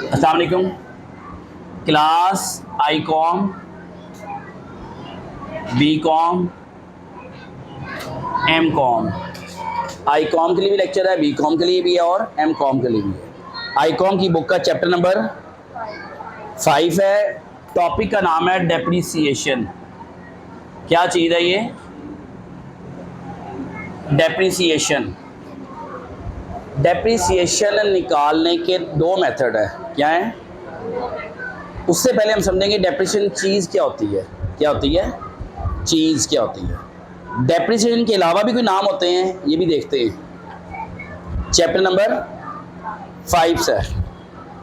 अस्सलाम वालेकुम class I com, B com, M com. I com के लिए भी लेक्चर है, बी कॉम के लिए भी है और एम कॉम के लिए भी है। आई कॉम की बुक का चैप्टर नंबर 5 है। टॉपिक का नाम है डेप्रिसिएशन। क्या चीज़ है ये? डेप्रिसिएशन। डेप्रिसिएशन निकालने के दो मेथड है। क्या है? उससे पहले हम समझेंगे डेप्रिसिएशन चीज़ क्या होती है। क्या होती है? चीज़ क्या होती है। डेप्रिसिएशन के अलावा भी कोई नाम होते हैं, ये भी देखते हैं। चैप्टर नंबर 5 से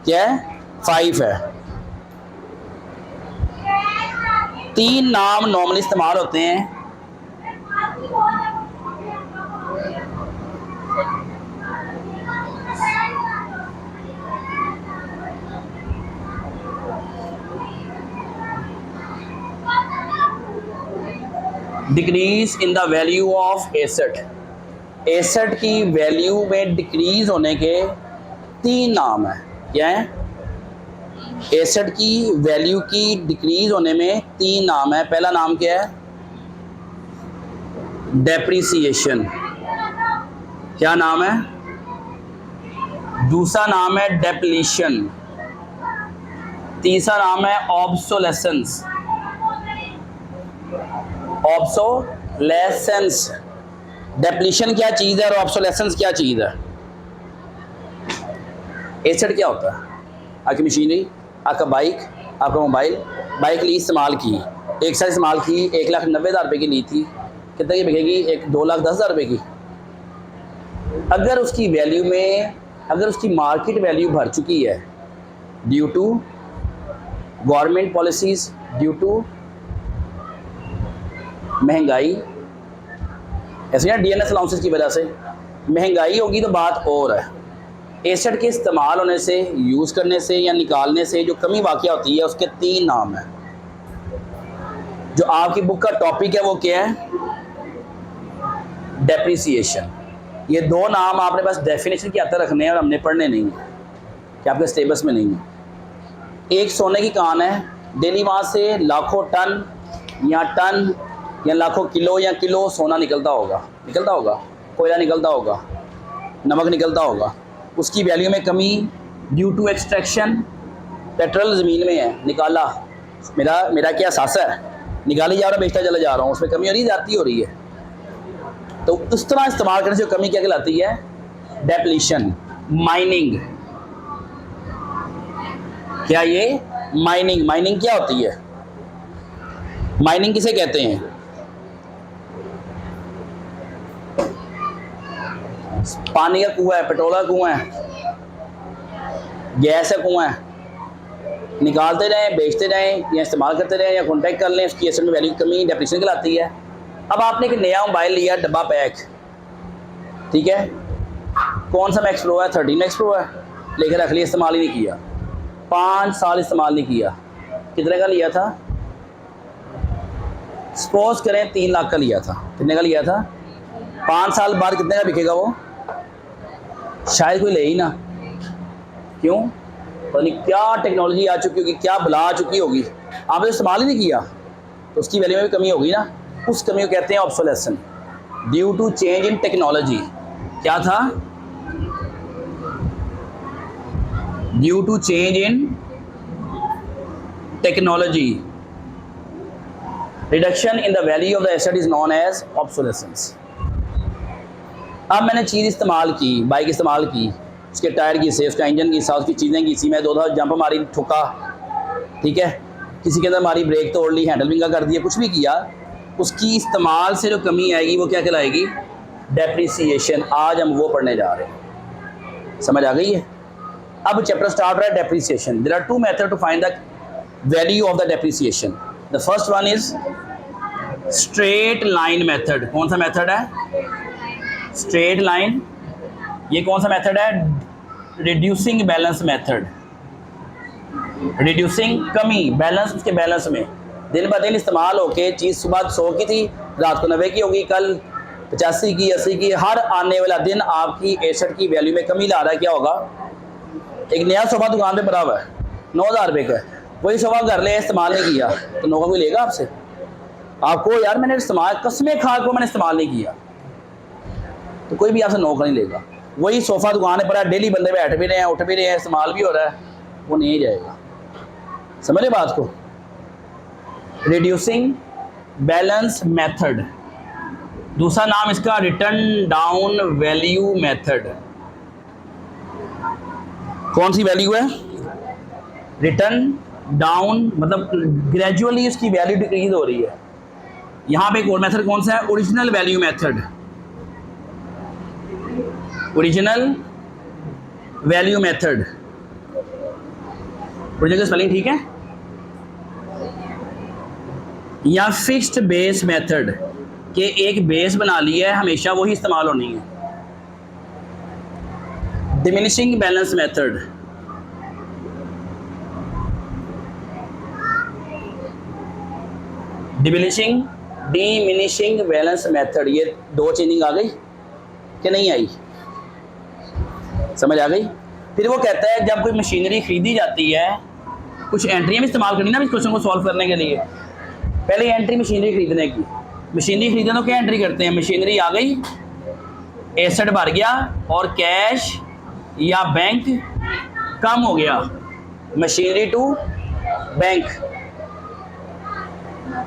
क्या है? 5 है। 3 नाम नॉर्मली इस्तेमाल होते हैं। Decrease in the value of asset. Asset की वैल्यू में डिक्रीज होने के 3 नाम है। क्या है? एसेट की वैल्यू की डिक्रीज होने में 3 नाम है। पहला नाम क्या है? डेप्रिसिएशन। क्या नाम है? दूसरा नाम है डेप्लीशन। तीसरा नाम है ऑब्सोलेसेंस। ऑब्सोलेसेंस। डेप्लीशन क्या चीज़ है और ऑब्सोलेसेंस क्या चीज़ है? एसेट क्या होता है? आपकी मशीनरी, आपका बाइक, आपका मोबाइल। बाइक ली, इस्तेमाल की, एक साल इस्तेमाल की, 1,90,000 रुपये की ली थी। कितने की बिकेगी? 2,10,000 रुपये की। अगर उसकी वैल्यू में, अगर उसकी मार्केट वैल्यू बढ़ चुकी है due to government policies, due to महंगाई, ऐसे ना डीएनएस अलाउंसेस की वजह से महंगाई होगी तो बात और है। एसेट के इस्तेमाल होने से, यूज़ करने से या निकालने से जो कमी वाक़या होती है उसके 3 नाम हैं। जो आपकी बुक का टॉपिक है वो क्या है? डेप्रिसिएशन। ये 2 नाम आपने बस डेफिनेशन के अंदर रखने हैं और हमने पढ़ने नहीं है कि आपके सिलेबस में नहीं है। एक सोने की कान है, डेली वहाँ से लाखों टन या लाखों किलो या किलो सोना निकलता होगा, कोयला निकलता होगा, नमक निकलता होगा। उसकी वैल्यू में कमी ड्यू टू एक्सट्रैक्शन। पेट्रोल ज़मीन में है, निकाला, मेरा क्या सासा है, निकाली जा रहा, बेचता चला जा रहा हूँ, उसमें कमी हो रही, जाती हो रही है। तो उस तरह इस्तेमाल करने से कमी क्या कहलाती है? डेप्लीशन। माइनिंग। क्या ये माइनिंग क्या होती है? माइनिंग किसे कहते हैं? पानी का कुआं है, पेट्रोल का कुआं है, गैस का कुआं है, निकालते रहें, बेचते रहें या इस्तेमाल करते रहें या कॉन्टैक्ट कर लें, उसकी एसेट में वैल्यू की कमी डेप्रिसिएशन कहलाती है। अब आपने एक नया मोबाइल लिया, डब्बा पैक, ठीक है, कौन सा मैक्स प्रो है? 13 मैक्स प्रो है, लेकर रख लिया, इस्तेमाल ही नहीं किया, 5 साल इस्तेमाल नहीं किया। कितने का लिया था? सपोज करें 3 लाख का लिया था। कितने का लिया था? 5 साल बाद कितने का बिकेगा वो? शायद कोई ले ही ना। क्यों? पता नहीं क्या टेक्नोलॉजी आ चुकी होगी, क्या बला आ चुकी होगी, आपने इस्तेमाल ही नहीं किया, तो उसकी वैल्यू में भी कमी होगी ना। उस कमी को कहते हैं obsolescence, due to change in technology. क्या था? Due to change in technology, reduction in the value of the asset is known as obsolescence. अब मैंने चीज़ इस्तेमाल की, बाइक इस्तेमाल की, उसके टायर घिसे, उसका इंजन घिसा, उसकी चीज़ें घिसी, मैं 2 जंप मारी, ठुका, ठीक है, किसी के अंदर मारी, ब्रेक तोड़ ली, हैंडल विंगा कर दिया, कुछ भी किया, उसकी इस्तेमाल से जो कमी आएगी वो क्या कहलाएगी? डेप्रिसिएशन। आज हम वो पढ़ने जा रहे हैं। समझ आ गई है? अब चैप्टर स्टार्ट रहा है depreciation. There are 2 method to find the value of the depreciation. The first one is straight line method. कौन सा मेथड है? Straight line. ये कौन सा मेथड है? Reducing balance method. रिड्यूसिंग कमी, बैलेंस उसके बैलेंस में, दिन ब दिन इस्तेमाल होके चीज़ सुबह 100 की थी, रात को 90 की होगी, कल 85 की, 80 की, हर आने वाला दिन आपकी एसेट की वैल्यू में कमी ला रहा है। क्या होगा? एक नया सोफा दुकान पे पड़ा हुआ है 9,000 रुपये का, वही सोफा घर ले इस्तेमाल नहीं किया तो 9 का कोई लेगा आपसे? आपको यार मैंने इस्तेमाल, कसमें खा को मैंने इस्तेमाल नहीं किया तो कोई भी आपसे 9 का नहीं लेगा। वही सोफा दुकान पर डेली बंदे बैठ भी रहे हैं, उठ भी रहे हैं, इस्तेमाल भी हो रहा है, वो नहीं जाएगा। समझ रहे बात को? रिड्यूसिंग बैलेंस मेथड, दूसरा नाम इसका रिटर्न डाउन वैल्यू मेथड। कौन सी वैल्यू है? रिटर्न डाउन, मतलब ग्रेजुअली उसकी वैल्यू डिक्रीज हो रही है। यहां पे एक और मेथड कौन सा है? Original value method. Original value method, original spelling ठीक है? या फिक्स्ड बेस मेथड कि एक बेस बना लिया है, हमेशा वही इस्तेमाल होनी है। Diminishing balance method, diminishing balance method, ये दो चेंजिंग आ गई कि नहीं आई? समझ आ गई? फिर वो कहता है जब कोई मशीनरी खरीदी जाती है, कुछ एंट्रियाँ भी इस्तेमाल करनी ना इस क्वेश्चन को सॉल्व करने के लिए। पहले एंट्री मशीनरी खरीदने की, मशीनरी खरीदने तो क्या एंट्री करते हैं? मशीनरी आ गई, एसेट भर गया और कैश या बैंक कम हो गया, मशीनरी टू बैंक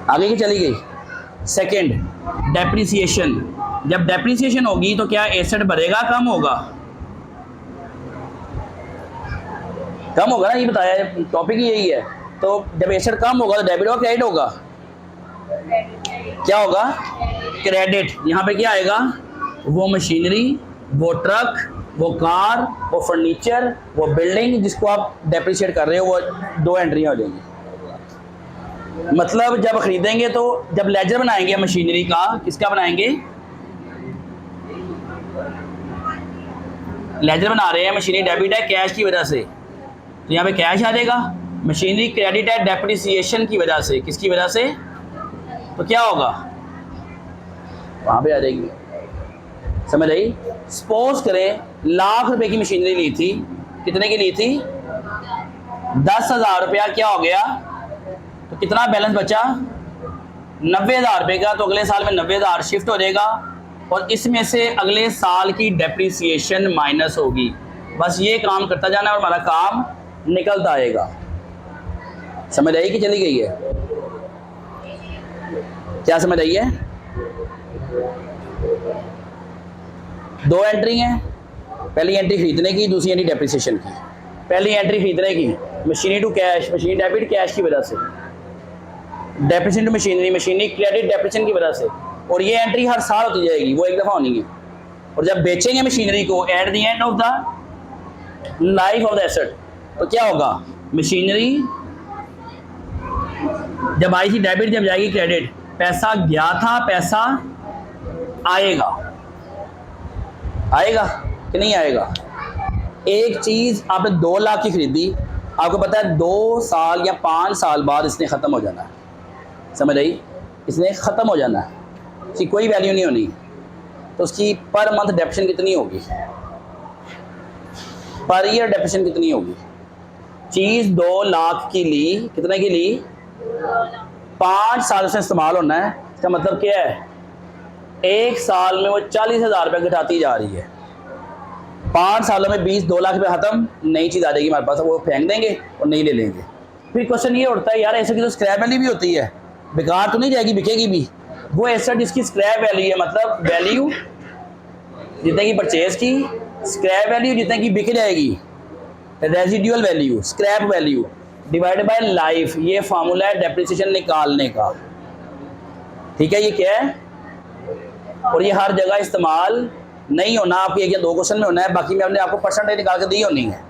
आगे की चली गई। सेकंड, डेप्रिसिएशन, जब डेप्रिसिएशन होगी तो क्या एसेट बढ़ेगा कम होगा? कम होगा ना, ये बताया, टॉपिक ही यही है। तो जब एसेट कम होगा तो डेबिट और क्रेडिट होगा? क्या होगा? क्रेडिट। यहाँ पे क्या आएगा? वो मशीनरी, वो ट्रक, वो कार, वो फर्नीचर, वो बिल्डिंग जिसको आप डेप्रिशिएट कर रहे हो, वो दो एंट्रियाँ हो जाएंगी। मतलब जब खरीदेंगे तो जब लेजर बनाएंगे मशीनरी का, किसका बनाएंगे? लेजर बना रहे हैं, मशीनरी डेबिट है कैश की वजह से, तो यहाँ पे कैश आ जाएगा। मशीनरी क्रेडिट है डेप्रिसिएशन की वजह से, किसकी वजह से? तो क्या होगा? वहाँ पे आ जाएगी। समझ आई? सपोज करें लाख रुपए की मशीनरी ली थी, कितने की ली थी? 10,000 रुपया। क्या हो गया? तो कितना बैलेंस बचा? 90,000 रुपये का। तो अगले साल में 90,000 शिफ्ट हो जाएगा और इसमें से अगले साल की डेप्रिसिएशन माइनस होगी। बस ये काम करता जाना और हमारा काम निकलता आएगा। समझ आई कि चली गई है? क्या समझ आई है? दो एंट्री हैं, पहली एंट्री खरीदने की, दूसरी एंट्री डेप्रिसिएशन की। पहली एंट्री खरीदने की, machinery to cash, machinery debit cash की वजह से, depreciation to machinery, machinery credit depreciation की वजह से। और ये एंट्री हर साल होती जाएगी, वो एक दफ़ा होनी है। और जब बेचेंगे मशीनरी को at the end of the life of the asset, तो क्या होगा? मशीनरी जब आई थी डेबिट, जब जाएगी क्रेडिट, पैसा गया था, पैसा आएगा। आएगा कि नहीं आएगा? एक चीज़ आपने 2 लाख की खरीदी, आपको पता है 2 साल या 5 साल बाद इसने ख़त्म हो जाना है। समझ आई? इसने ख़त्म हो जाना है, इसकी कोई वैल्यू नहीं होनी। तो उसकी पर मंथ डेप्रिसिएशन कितनी होगी? पर ईयर डेप्रिसिएशन कितनी होगी? चीज़ 2 लाख की ली, कितने की ली? 5 साल से इस्तेमाल होना है। इसका मतलब क्या है? 1 साल में वो 40,000 रुपये घटाती जा रही है। 5 सालों में 2 लाख रुपये ख़त्म, नई चीज़ आ जाएगी हमारे पास, वो फेंक देंगे और नहीं ले लेंगे। फिर क्वेश्चन ये उठता है यार ऐसे की तो स्क्रैप वैल्यू भी होती है, बेकार तो नहीं जाएगी, बिकेगी भी। वो एसेट जिसकी स्क्रैप वैल्यू है, मतलब वैल्यू जितने की परचेज की, स्क्रैप वैल्यू जितने की बिक जाएगी, residual value, scrap value divided by life. ये फार्मूला है डेप्रिसिएशन निकालने का। ठीक है? ये क्या है? और ये हर जगह इस्तेमाल नहीं होना, आपके 1 या 2 क्वेश्चन में होना है। बाकी मैं अपने आपको परसेंटेज निकाल के दी होनी है,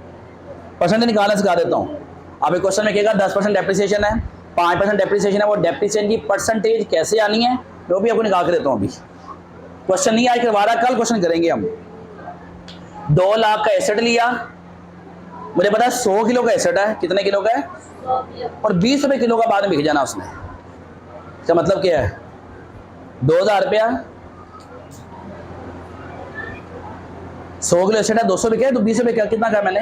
परसेंटेज निकालना सिखा देता हूँ। आप एक क्वेश्चन में कहेगा 10% डेप्रिसिएशन है, 5% डेप्रिसिएशन है, वो डेप्रिसिएशन की परसेंटेज कैसे आनी है वो भी आपको निकाल के देता हूँ। अभी क्वेश्चन नहीं आज करवा रहा, कल क्वेश्चन करेंगे हम। 2 लाख का एसेट लिया, मुझे पता है 100 किलो का एसेट है, कितने किलो का है? और 20 रुपये किलो का बाद में बिक जाना उसने। इसका मतलब क्या है? 2,000 रुपया 100 किलो एसेट है, 200 बिका है तो 20 रुपये क्या कितना कहा मैंने,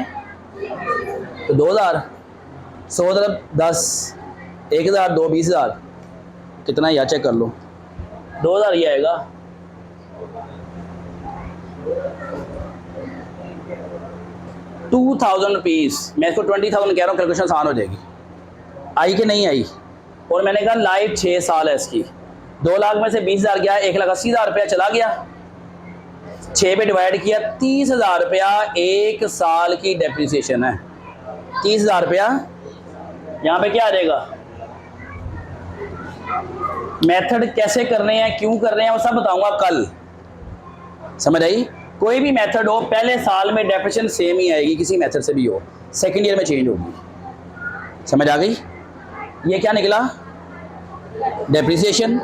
तो 2000, 100 तरफ 10, 1000, 2, 20,000, कितना या चेक कर लो, 2000 ही आएगा। ₹2000, मैं इसको 20,000 कह रहा हूँ, कैलकुलेशन आसान हो जाएगी। आई कि नहीं आई? और मैंने कहा लाइफ 6 साल है इसकी, 2 लाख में से 20,000 गया, 1,80,000 रुपया चला गया, 6 पे डिवाइड किया, 30,000 रुपया 1 साल की डेप्रिसिएशन है। 30,000 रुपया यहाँ पे क्या आ जाएगा? मेथड कैसे करने हैं, क्यों कर रहे हैं, वो सब बताऊंगा कल, समझ आई? कोई भी मेथड हो, पहले साल में डेप्रिसिएशन सेम ही आएगी, किसी मेथड से भी हो, सेकंड ईयर में चेंज होगी। समझ आ गई? ये क्या निकला? डेप्रिसिएशन।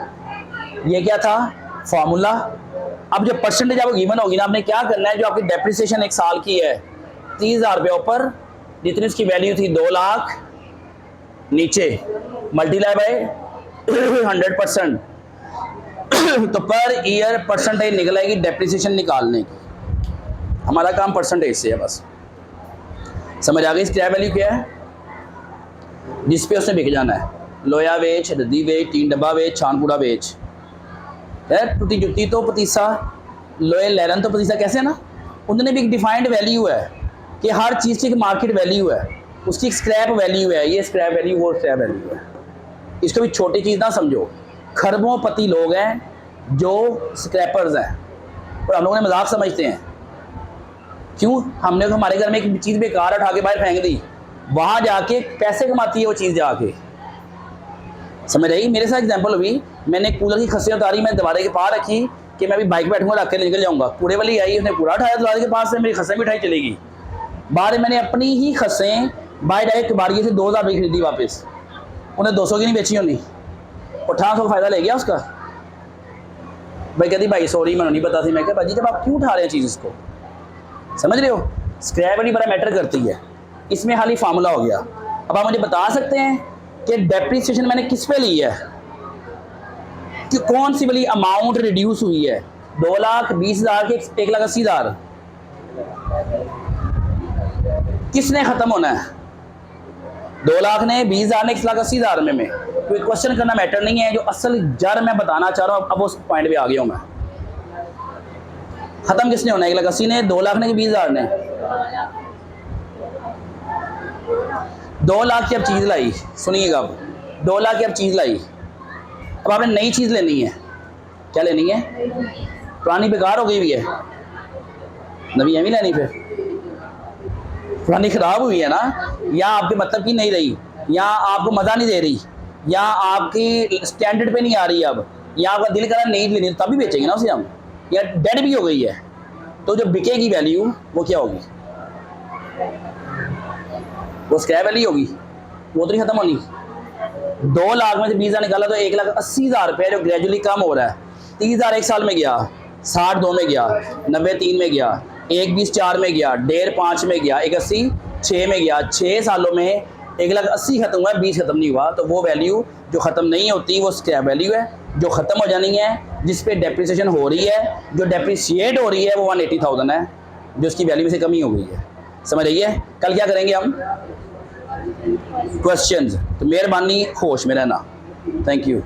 ये क्या था? फॉर्मूला। अब जो परसेंटेज आपको गिवन होगी ना, आपने क्या करना है, जो आपकी डेप्रिसिएशन 1 साल की है 30,000 रुपये ऊपर, जितनी उसकी वैल्यू थी 2 लाख, नीचे मल्टीप्लाई बाय 100%, तो पर ईयर परसेंटेज निकलेगी डेप्रिसिएशन निकालने की। हमारा काम परसेंटेज से है बस। समझ आ गई? स्क्रैप वैल्यू क्या है? जिस पे उसने बिक जाना है, लोया वेच, रद्दी वेच, 3 डब्बा वेच, छानपूड़ा वेच, है टूटी जुत्ती तो पतीसा, लोहे लहरन तो पतीसा, कैसे है ना? उन्होंने भी एक डिफाइंड वैल्यू है कि हर चीज़ की एक मार्केट वैल्यू है, उसकी एक स्क्रैप वैल्यू है, ये स्क्रैप वैल्यू, वो स्क्रैप वैल्यू है। इसको भी छोटी चीज़ ना समझो, खरबों पति लोग हैं जो स्क्रैपर्स हैं, और हम लोगों ने मजाक समझते हैं। क्यों? हमने तो हमारे घर में एक चीज़ बेकार उठा के बाहर फेंक दी, वहाँ जाके पैसे कमाती है वो चीज़ जाके। समझ आई? मेरे साथ एग्जांपल हुई, मैंने कूलर की खस्सियाँ उतारी, मैं दरवाजे के पास रखी कि मैं अभी बाइक बैठूंगा, रख के निकल जाऊँगा, कूड़े वाली आई, उसने कूड़ा उठाया दरवाजे के पास से, मेरी खस्सें भी उठाई चलेगी। बाद मैंने अपनी ही खस्सें बाहर डायरेक्ट कबाड़िए से 2,000 रुपये खरीदी वापस, उन्हें 200 की नहीं बेची होनी, 1800 का फ़ायदा ले गया उसका। भाई कहती भाई सॉरी मैंने नहीं पता थी। मैं क्या भाजी जब आप क्यों उठा रहे हैं चीज़ इसको, समझ रहे हो? स्क्रैप वैल्यू बड़ा मैटर करती है, इसमें हाल ही फार्मूला हो गया। अब आप मुझे बता सकते हैं कि डेप्रिसिएशन मैंने किस पे ली है, कि कौन सी वाली अमाउंट रिड्यूस हुई है? 2,20,000 के 1,80,000 किसने खत्म होना है? 2 लाख ने, 20,000 ने, 1,80,000 में कोई क्वेश्चन करना मैटर नहीं है। जो असल जड़ मैं बताना चाह रहा हूँ, अब उस पॉइंट पे आ गया हूँ मैं। खत्म किसने होना है? 1,80,000 ने, 2 लाख ने कि 20,000 ने? 2 लाख की अब चीज़ लाई, सुनिएगा, अब 2 लाख की अब चीज़ लाई, अब आपने नई चीज़ लेनी है। क्या लेनी है? पुरानी बेकार हो गई हुई है, नवी एम ही लेनी, फिर पुरानी ख़राब हुई है ना, या आपके मतलब की नहीं रही, या आपको मज़ा नहीं दे रही, या आपकी स्टैंडर्ड पे नहीं आ रही अब, या आपका दिल करा नहीं लेनी, तभी बेचेंगे ना उसे हम, या डेड भी हो गई है, तो जो बिकेगी वैल्यू वो क्या होगी? वो स्क्रैप वैल्यू होगी, वो तो नहीं खत्म होनी। 2 लाख में से 20,000 निकाला तो 1,80,000 रुपये जो ग्रेजुअली कम हो रहा है। 30,000 1 साल में गया, 60 2 में गया, 90 3 में गया, 1 20 4 में गया, 1.5 5 में गया, 1 6 में गया। 6 सालों में 1,80,000 खत्म हुआ, 20 खत्म नहीं हुआ। तो वो वैल्यू जो ख़त्म नहीं होती वो स्क्रैप वैल्यू है। जो ख़त्म हो जानी है, जिस पे डेप्रिसिएशन हो रही है, जो डेप्रिशिएट हो रही है, वो 180,000 है, जो उसकी वैल्यू में से कमी हो गई है। समझ रही है? कल क्या करेंगे हम? क्वेश्चंस। तो मेहरबानी होश में रहना। Thank you.